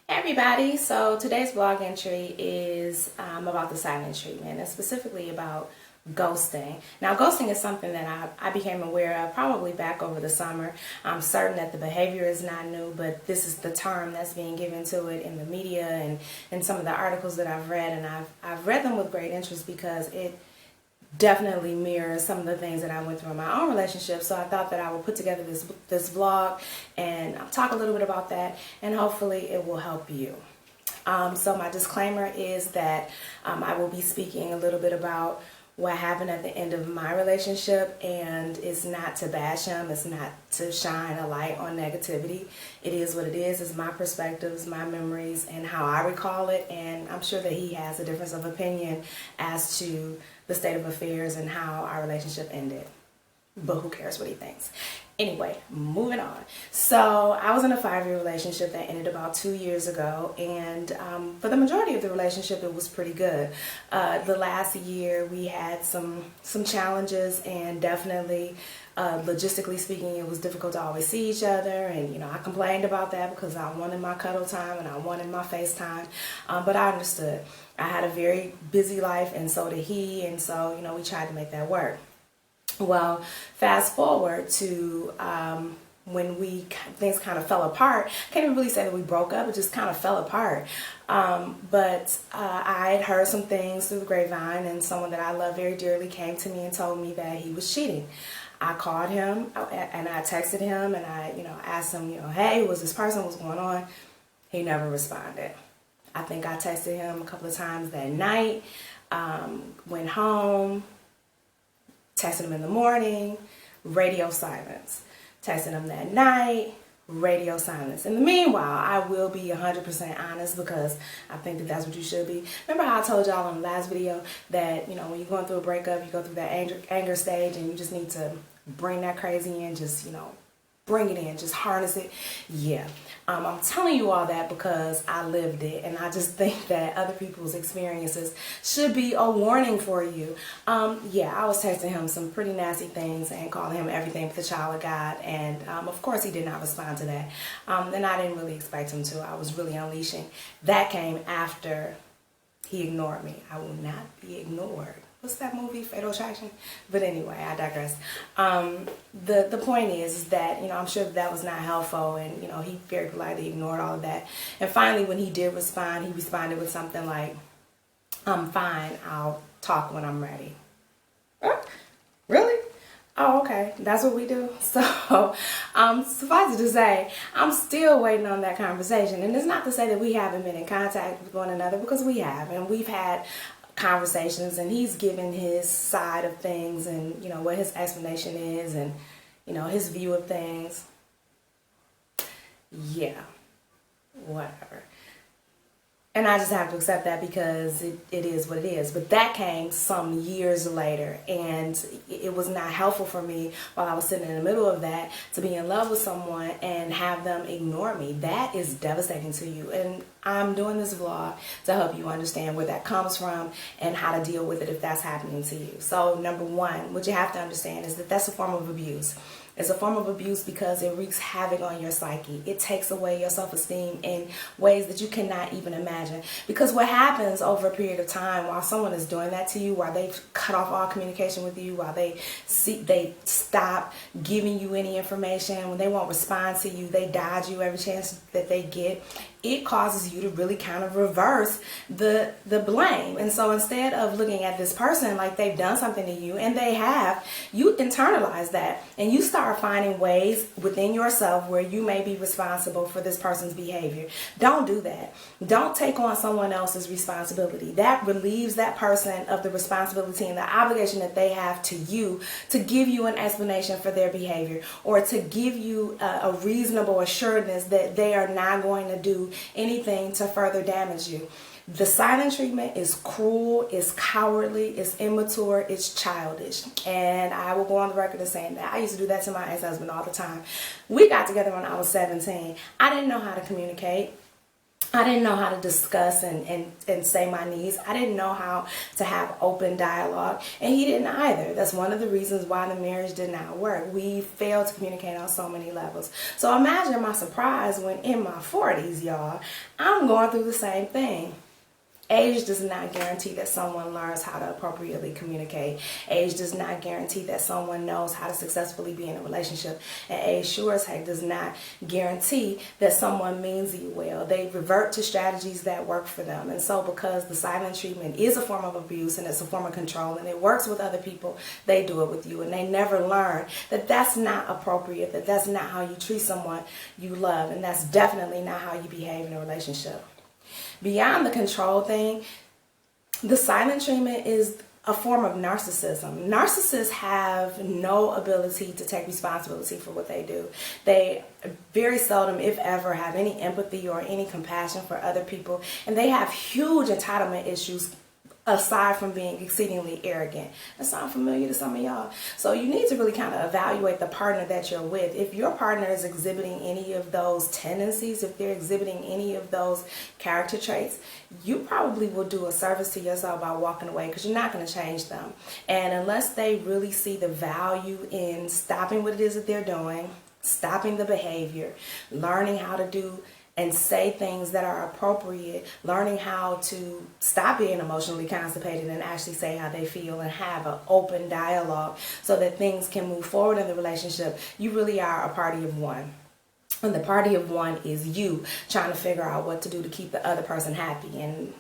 Everybody, so today's blog entry is about the silent treatment and specifically about ghosting. Now, ghosting is something that I became aware of probably back over the summer. I'm certain that the behavior is not new, but this is the term that's being given to it in the media and in some of the articles that I've read, and I've read them with great interest because it definitely mirrors some of the things that I went through in my own relationship. So I thought that I would put together this vlog and I'll talk a little bit about that, and hopefully it will help you. So my disclaimer is that I will be speaking a little bit about what happened at the end of my relationship, and it's not to bash him, it's not to shine a light on negativity. It is what it is. It's my perspectives, my memories, and how I recall it, and I'm sure that he has a difference of opinion as to the state of affairs and how our relationship ended. But who cares what he thinks? Anyway, moving on. So I was in a 5-year relationship that ended about 2 years ago, and for the majority of the relationship, it was pretty good. The last year, we had some challenges, and definitely, logistically speaking, it was difficult to always see each other, and I complained about that because I wanted my cuddle time and I wanted my FaceTime, but I understood. I had a very busy life, and so did he, and so we tried to make that work. Well, fast forward to when things kind of fell apart. I can't even really say that we broke up, it just kind of fell apart. But I had heard some things through the grapevine, and someone that I love very dearly came to me and told me that he was cheating. I called him and I texted him, and I asked him, hey, was this person, what's going on? He never responded. I think I texted him a couple of times that night, went home, texted him in the morning, radio silence. Texted him that night, radio silence. In the meanwhile, I will be 100% honest because I think that that's what you should be. Remember how I told y'all in the last video that, when you're going through a breakup, you go through that anger stage and you just need to bring that crazy in, just, bring it in, just harness it. Yeah. I'm telling you all that because I lived it, and I just think that other people's experiences should be a warning for you. Yeah, I was texting him some pretty nasty things and calling him everything but the child of God, and of course he did not respond to that. And I didn't really expect him to. I was really unleashing. That came after he ignored me. I will not be ignored. What's that movie, Fatal Attraction? But anyway, I digress. The point is that, I'm sure that was not helpful, and, he very politely ignored all of that. And finally, when he did respond, he responded with something like, I'm fine, I'll talk when I'm ready. Really? Oh, okay. That's what we do. So, suffice it to say, I'm still waiting on that conversation. And it's not to say that we haven't been in contact with one another, because we have, and we've had conversations, and he's given his side of things, and what his explanation is, and his view of things. Yeah, whatever. And I just have to accept that because it is what it is. But that came some years later, and it was not helpful for me while I was sitting in the middle of that to be in love with someone and have them ignore me. That is devastating to you. And I'm doing this vlog to help you understand where that comes from and how to deal with it if that's happening to you. So number one, what you have to understand is that that's a form of abuse. It's a form of abuse because it wreaks havoc on your psyche. It takes away your self-esteem in ways that you cannot even imagine. Because what happens over a period of time while someone is doing that to you, while they've cut off all communication with you, while they stop giving you any information, when they won't respond to you, they dodge you every chance that they get, it causes you to really kind of reverse the blame. And so instead of looking at this person like they've done something to you, and they have, you internalize that, and you start finding ways within yourself where you may be responsible for this person's behavior. Don't do that. Don't take on someone else's responsibility. That relieves that person of the responsibility and the obligation that they have to you to give you an explanation for their behavior, or to give you a reasonable assuredness that they are not going to do anything to further damage you. The silent treatment is cruel, it's cowardly, it's immature, it's childish. And I will go on the record as saying that I used to do that to my ex-husband all the time. We got together when I was 17. I didn't know how to communicate. I didn't know how to discuss and say my needs. I didn't know how to have open dialogue, and he didn't either. That's one of the reasons why the marriage did not work. We failed to communicate on so many levels. So imagine my surprise when in my 40s, y'all, I'm going through the same thing. Age does not guarantee that someone learns how to appropriately communicate. Age does not guarantee that someone knows how to successfully be in a relationship. And age sure as heck does not guarantee that someone means you well. They revert to strategies that work for them. And so because the silent treatment is a form of abuse and it's a form of control and it works with other people, they do it with you. And they never learn that that's not appropriate, that that's not how you treat someone you love. And that's definitely not how you behave in a relationship. Beyond the control thing, the silent treatment is a form of narcissism. Narcissists have no ability to take responsibility for what they do. They very seldom, if ever, have any empathy or any compassion for other people. And they have huge entitlement issues aside from being exceedingly arrogant. That sounds familiar to some of y'all. So you need to really kind of evaluate the partner that you're with. If your partner is exhibiting any of those tendencies, if they're exhibiting any of those character traits, you probably will do a service to yourself by walking away, because you're not going to change them. And unless they really see the value in stopping what it is that they're doing, stopping the behavior, learning how to do and say things that are appropriate, learning how to stop being emotionally constipated and actually say how they feel and have an open dialogue so that things can move forward in the relationship, you really are a party of one. And the party of one is you trying to figure out what to do to keep the other person happy. And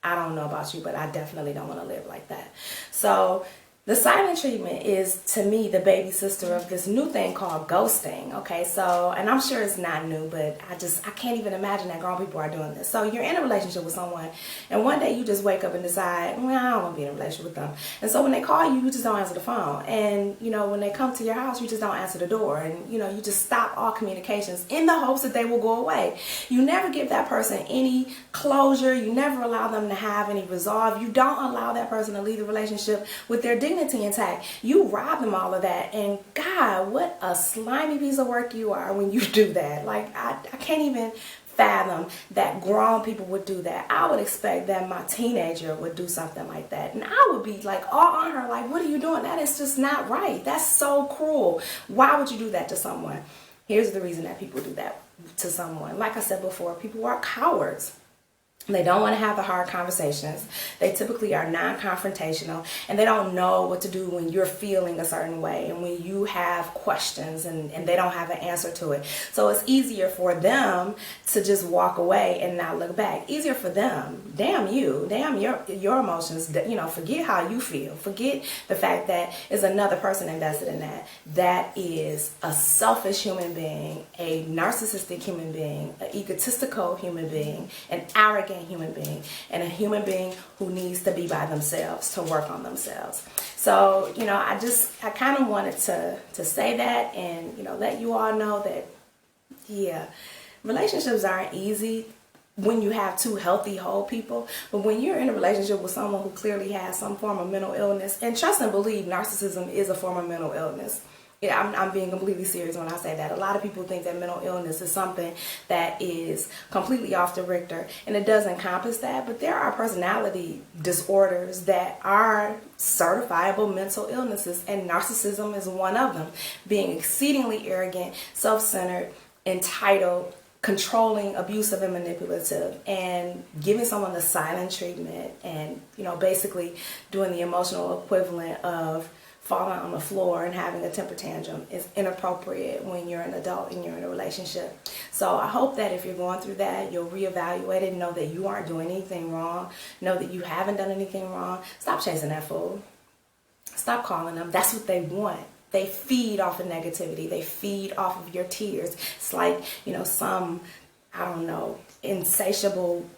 I don't know about you, but I definitely don't want to live like that. So the silent treatment is, to me, the baby sister of this new thing called ghosting. Okay, so, and I'm sure it's not new, but I can't even imagine that grown people are doing this. So you're in a relationship with someone, and one day you just wake up and decide, well, I don't want to be in a relationship with them. And so when they call you, you just don't answer the phone. And, you know, when they come to your house, you just don't answer the door. And, you know, you just stop all communications in the hopes that they will go away. You never give that person any closure. You never allow them to have any resolve. You don't allow that person to leave the relationship with their dignity intact. You rob them all of that, and God, what a slimy piece of work you are when you do that. Like, I can't even fathom that grown people would do that. I would expect that my teenager would do something like that, and I would be like all on her, like, what are you doing? That is just not right. That's so cruel. Why would you do that to someone? Here's the reason that people do that to someone. Like I said before, people are cowards. They don't want to have the hard conversations. They typically are non-confrontational, and they don't know what to do when you're feeling a certain way and when you have questions and they don't have an answer to it. So it's easier for them to just walk away and not look back. Easier for them. Damn you. Damn your emotions. You know, forget how you feel. Forget the fact that there's another person invested in that. That is a selfish human being, a narcissistic human being, an egotistical human being, an arrogant human being, and a human being who needs to be by themselves, to work on themselves. So, you know, I kind of wanted to say that and, you know, let you all know that, yeah, relationships aren't easy when you have two healthy, whole people. But when you're in a relationship with someone who clearly has some form of mental illness, and trust and believe, narcissism is a form of mental illness. Yeah, I'm being completely serious when I say that. A lot of people think that mental illness is something that is completely off the Richter, and it does encompass that. But there are personality disorders that are certifiable mental illnesses, and narcissism is one of them. Being exceedingly arrogant, self-centered, entitled, controlling, abusive, and manipulative, and giving someone the silent treatment, and, you know, basically doing the emotional equivalent of falling on the floor and having a temper tantrum is inappropriate when you're an adult and you're in a relationship. So I hope that if you're going through that, you'll reevaluate it and know that you aren't doing anything wrong. Know that you haven't done anything wrong. Stop chasing that fool. Stop calling them. That's what they want. They feed off of negativity. They feed off of your tears. It's like, you know, some, I don't know, insatiable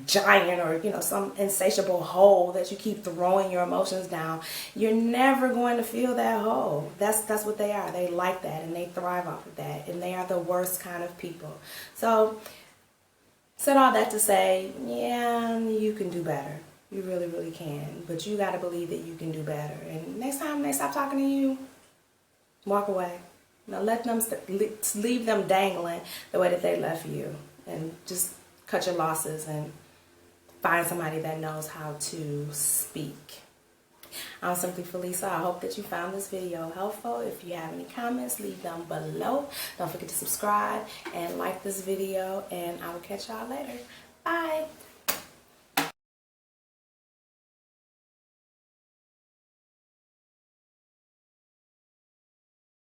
giant, or, you know, some insatiable hole that you keep throwing your emotions down. You're never going to feel that hole. That's what they are. They like that, and they thrive off of that, and they are the worst kind of people. So said all that to say, yeah, you can do better. You really, really can. But you got to believe that you can do better. And next time they stop talking to you, walk away. Now let them leave them dangling the way that they left you, and just cut your losses and find somebody that knows how to speak. I'm Simply Felisa. I hope that you found this video helpful. If you have any comments, leave them below. Don't forget to subscribe and like this video, and I will catch y'all later. Bye.